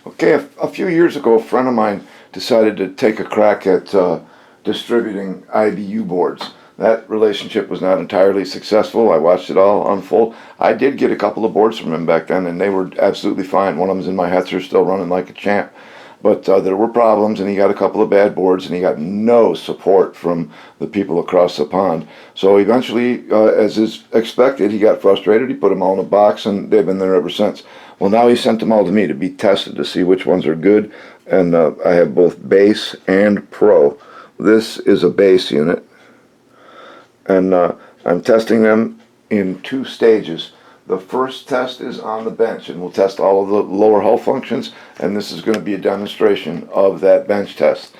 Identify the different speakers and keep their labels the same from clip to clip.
Speaker 1: Okay, a few years ago, a friend of mine decided to take a crack at distributing IBU boards. That relationship was not entirely successful. I watched it all unfold. I did get a couple of boards from him back then, and they were absolutely fine. One of them's in my Hetzer, still running like a champ. But there were problems, and he got a couple of bad boards, and he got no support from the people across the pond. So eventually, as is expected, he got frustrated. He put them all in a box, and they've been there ever since. Well, now he sent them all to me to be tested to see which ones are good, and I have both base and pro. This is a base unit, and I'm testing them in two stages. The first test is on the bench, and we'll test all of the lower hull functions, and this is going to be a demonstration of that bench test.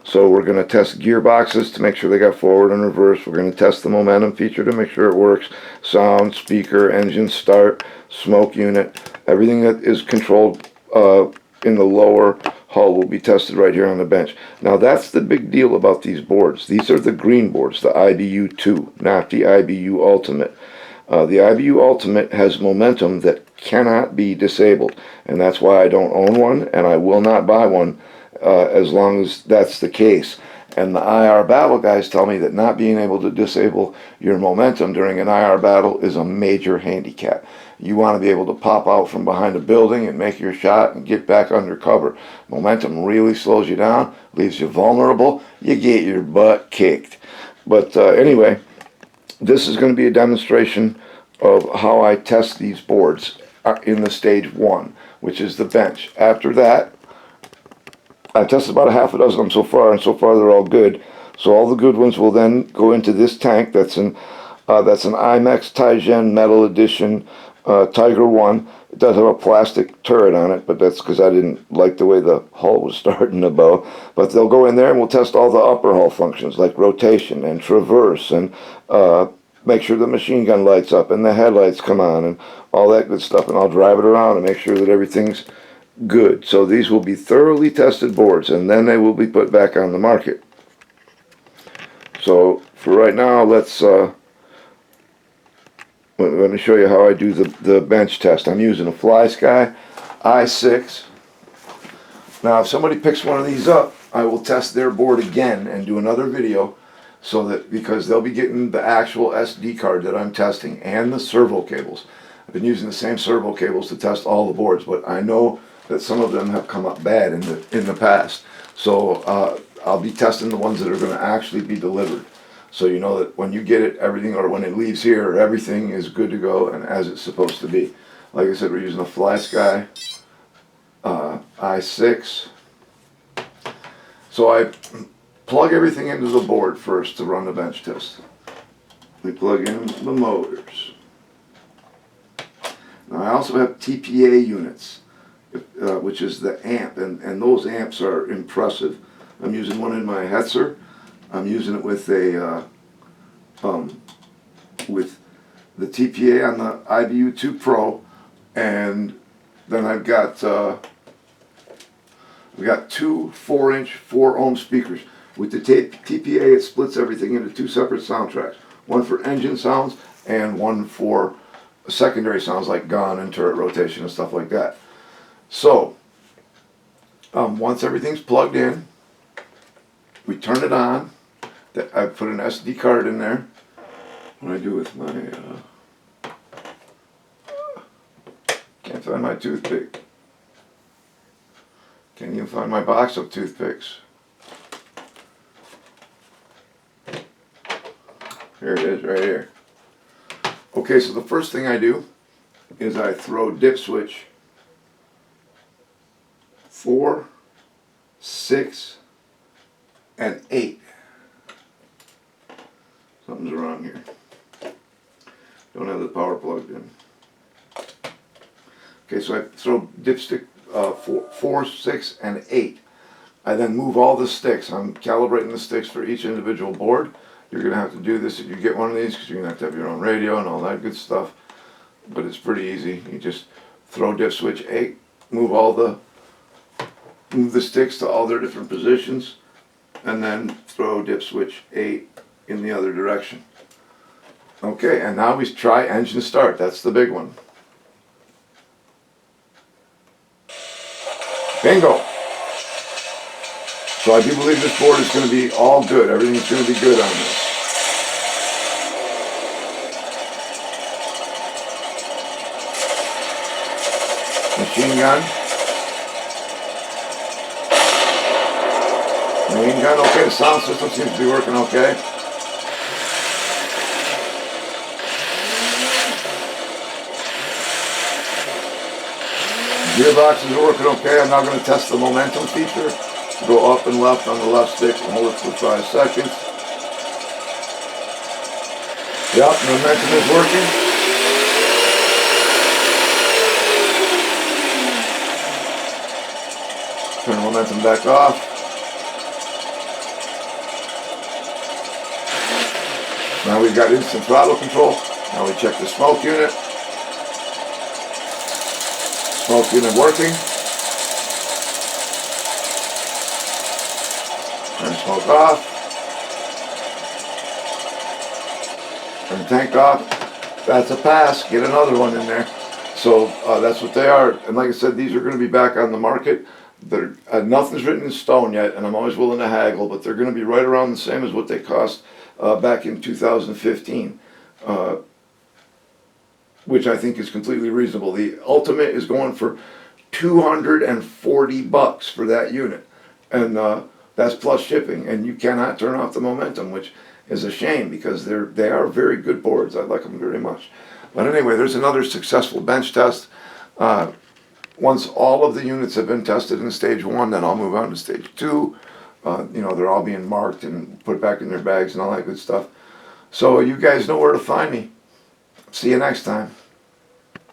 Speaker 1: So we're going to test gearboxes to make sure they got forward and reverse. We're going to test the momentum feature to make sure it works. Sound, speaker, engine start, smoke unit, everything that is controlled in the lower hull will be tested right here on the bench. Now that's the big deal about these boards. These are the green boards, the IBU2, not the IBU Ultimate. The IBU Ultimate has momentum that cannot be disabled, and that's why I don't own one, and I will not buy one as long as that's the case. And the IR battle guys tell me that not being able to disable your momentum during an IR battle is a major handicap. You want to be able to pop out from behind a building and make your shot and get back under cover. Momentum really slows you down, leaves you vulnerable, you get your butt kicked. But anyway, this is going to be a demonstration of how I test these boards in the stage one, which is the bench. After that, I've tested about a half a dozen of them so far, and so far they're all good. So all the good ones will then go into this tank. That's an IMEX Tigen Metal Edition Tiger 1. It does have a plastic turret on it, but that's because I didn't like the way the hull was starting to bow. But they'll go in there and we'll test all the upper hull functions like rotation and traverse and make sure the machine gun lights up and the headlights come on and all that good stuff. And I'll drive it around and make sure that everything's good. So these will be thoroughly tested boards, and then they will be put back on the market. So for right now, let me show you how I do the bench test. I'm using a FlySky i6. Now if somebody picks one of these up, I will test their board again and do another video, so that because they'll be getting the actual SD card that I'm testing and the servo cables. I've been using the same servo cables to test all the boards, but I know that some of them have come up bad in the past. So I'll be testing the ones that are going to actually be delivered. So you know that when you get it, everything, or when it leaves here, everything is good to go and as it's supposed to be. Like I said, we're using a FlySky i6. So I plug everything into the board first to run the bench test. We plug in the motors. Now I also have TPA units, which is the amp, and those amps are impressive. I'm using one in my Hetzer. I'm using it with a with the TPA on the IBU2 Pro, and then I've got we got two 4-inch 4-ohm speakers. With the TPA, it splits everything into two separate sound tracks. One for engine sounds and one for secondary sounds like gun and turret rotation and stuff like that. So, once everything's plugged in, we turn it on. I put an SD card in there. What do I do with my, can't find my toothpick. Can't even find my box of toothpicks. Here it is, right here. Okay, so the first thing I do is I throw dip switch 4, 6, and 8. Something's wrong here. Don't have the power plugged in. Okay, so I throw dipstick 4, 6, and 8. I then move all the sticks. I'm calibrating the sticks for each individual board. You're going to have to do this if you get one of these, because you're going to have your own radio and all that good stuff. But it's pretty easy. You just throw dip switch 8, move the sticks to all their different positions, and then throw dip switch 8 in the other direction. Okay, and now we try engine start. That's the big one. Bingo. So I do believe this board is going to be all good. Everything's going to be good on this. Machine gun. Main gun, okay. The sound system seems to be working okay. Gearboxes are working okay. I'm now going to test the momentum feature. Go up and left on the left stick and hold it for 5 seconds. Yep, momentum is working. Turn the momentum back off. Now we've got instant throttle control. Now we check the smoke unit. Smoke unit working. Turn smoke off. Turn tank off. That's a pass. Get another one in there. So that's what they are. And like I said, these are going to be back on the market. Nothing's written in stone yet, and I'm always willing to haggle, but they're going to be right around the same as what they cost back in 2015, which I think is completely reasonable. The Ultimate is going for $240 for that unit, and that's plus shipping, and you cannot turn off the momentum, which is a shame because they are very good boards. I like them very much. But anyway, there's another successful bench test. Once all of the units have been tested in stage 1, then I'll move on to stage 2. They're all being marked and put back in their bags and all that good stuff. So you guys know where to find me. See you next time.